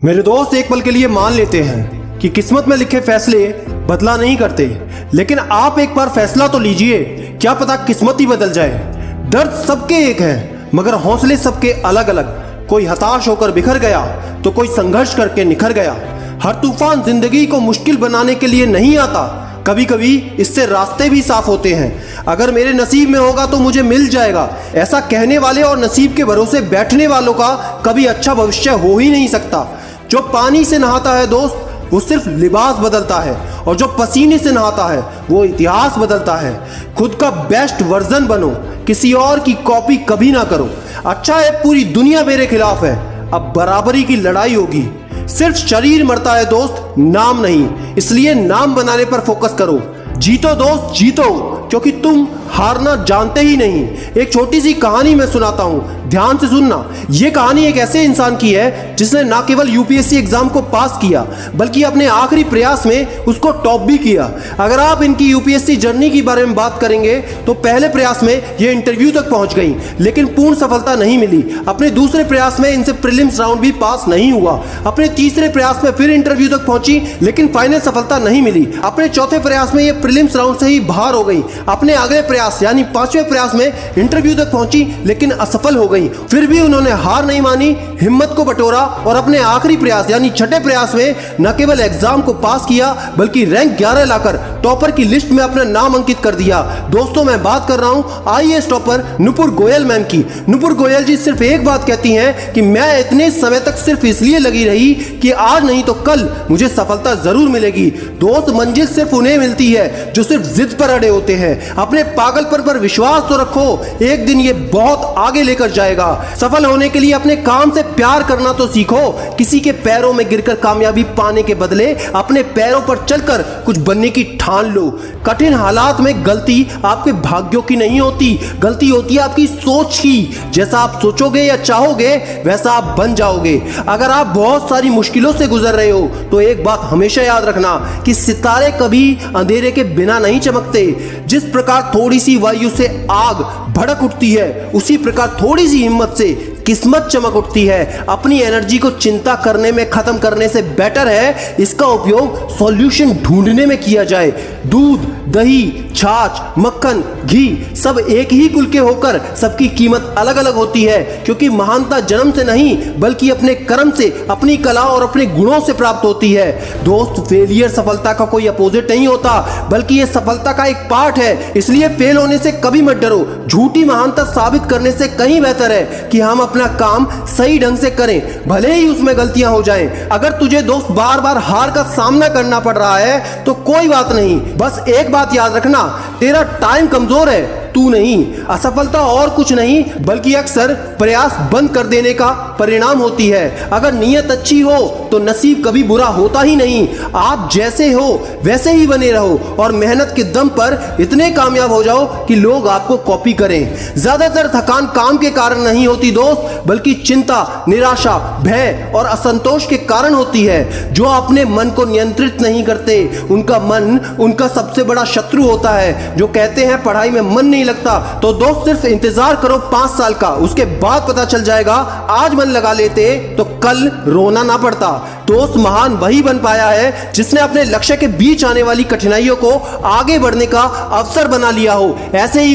मेरे दोस्त एक पल के लिए मान लेते हैं कि किस्मत में लिखे फैसले बदला नहीं करते, लेकिन आप एक बार फैसला तो लीजिए, क्या पता किस्मत ही बदल जाए। दर्द सबके एक है, मगर हौसले सबके अलग अलग। कोई हताश होकर बिखर गया तो कोई संघर्ष करके निखर गया। हर तूफान जिंदगी को मुश्किल बनाने के लिए नहीं आता, कभी कभी इससे रास्ते भी साफ होते हैं। अगर मेरे नसीब में होगा तो मुझे मिल जाएगा, ऐसा कहने वाले और नसीब के भरोसे बैठने वालों का कभी अच्छा भविष्य हो ही नहीं सकता। जो पानी से नहाता है दोस्त, वो सिर्फ लिबास बदलता है, और जो पसीने से नहाता है वो इतिहास बदलता है। खुद का बेस्ट वर्जन बनो, किसी और की कॉपी कभी ना करो। अच्छा है पूरी दुनिया मेरे खिलाफ है, अब बराबरी की लड़ाई होगी। सिर्फ शरीर मरता है दोस्त, नाम नहीं, इसलिए नाम बनाने पर फोकस करो। जीतो दोस्त जीतो, क्योंकि तुम हारना जानते ही नहीं। एक छोटी सी कहानी मैं सुनाता हूं, ध्यान से सुनना। यह कहानी एक ऐसे इंसान की है जिसने ना केवल यूपीएससी एग्जाम को पास किया, बल्कि अपने आखिरी प्रयास में उसको टॉप भी किया। अगर आप इनकी यूपीएससी जर्नी के बारे में बात करेंगे तो पहले प्रयास में ये इंटरव्यू तक पहुंच गई, लेकिन पूर्ण सफलता नहीं मिली। अपने दूसरे प्रयास में इनसे प्रीलिम्स राउंड भी पास नहीं हुआ। अपने तीसरे प्रयास में फिर इंटरव्यू तक पहुंची, लेकिन फाइनल सफलता नहीं मिली। अपने चौथे प्रयास में ये प्रीलिम्स राउंड से ही बाहर हो गई। अपने अगले प्रयास यानी पांचवें प्रयास में इंटरव्यू तक पहुंची, लेकिन असफल हो गई। फिर भी उन्होंने हार नहीं मानी, हिम्मत को बटोरा और अपने आखिरी प्रयास यानी छठे प्रयास में न केवल एग्जाम को पास किया, बल्कि रैंक 11 लाकर टॉपर की लिस्ट में अपना नाम अंकित कर दिया। दोस्तों, मैं बात कर रहा हूं IAS topper Nupur Goyal ma'am की। नुपुर गोयल जी सिर्फ एक बात कहती हैं कि मैं इतने समय तक सिर्फ इसलिए लगी रही कि आज नहीं तो कल मुझे सफलता जरूर मिलेगी। दोस्त, मंजिल सिर्फ उन्हें मिलती है जो सिर्फ जिद पर अड़े होते हैं। अपने पागलपन पर विश्वास तो रखो, एक दिन ये बहुत आगे लेकर जाएगा। सफल होने के लिए अपने काम से प्यार करना तो सीखो। किसी के पैरों में गिरकर कामयाबी पाने के बदले अपने पैरों पर चलकर कुछ बनने की ठान लो। कठिन हालात में गलती आपके भाग्यों की नहीं होती, गलती होती है आपकी सोच की। जैसा आप सोचोगे या चाहोगे वैसा आप बन जाओगे। अगर आप बहुत सारी मुश्किलों से गुजर रहे हो तो एक बात हमेशा याद रखना कि सितारे कभी अंधेरे के बिना नहीं चमकते। जिस प्रकार थोड़ी सी वायु से आग भड़क उठती है, उसी प्रकार थोड़ी सी हिम्मत से किस्मत चमक उठती है। अपनी एनर्जी को चिंता करने में खत्म करने से बेटर है इसका उपयोग सॉल्यूशन ढूंढने में किया जाए। दूध, दही, छाछ, मक्खन, घी सब एक ही कुल के होकर सबकी कीमत अलग अलग होती है, क्योंकि महानता जन्म से नहीं बल्कि अपने कर्म से, अपनी कला और अपने गुणों से प्राप्त होती है। दोस्त, फेलियर सफलता का कोई अपोजिट नहीं होता, बल्कि यह सफलता का एक पार्ट है। इसलिए फेल होने से कभी मत डरो। झूठी महानता साबित करने से कहीं बेहतर है कि हम अपना काम सही ढंग से करें, भले ही उसमें गलतियां हो जाएं। अगर तुझे दोस्त बार बार हार का सामना करना पड़ रहा है तो कोई बात नहीं, बस एक बात याद रखना, तेरा टाइम कमजोर है, तू नहीं। असफलता और कुछ नहीं बल्कि अक्सर प्रयास बंद कर देने का परिणाम होती है। अगर नीयत अच्छी हो तो नसीब कभी बुरा होता ही नहीं। आप जैसे हो वैसे ही बने रहो और मेहनत के दम पर इतने कामयाब हो जाओ कि लोग आपको कॉपी करें। ज्यादातर थकान काम के कारण नहीं होती दोस्त, बल्कि चिंता, निराशा, भय और असंतोष के कारण होती है। जो अपने मन को नियंत्रित नहीं करते उनका मन उनका सबसे बड़ा शत्रु होता है। जो कहते हैं पढ़ाई में मन नहीं लगता, तो दोस्त सिर्फ इंतजार करो 5 साल का, उसके बाद पता चल जाएगा। आज मन लगा लेते तो कल रोना ना पड़ता। दोस्त, महान वही बन पाया है जिसने अपने लक्ष्य के बीच आने वाली कठिनाइयों को आगे बढ़ने का अवसर बना लिया हो। ऐसे ही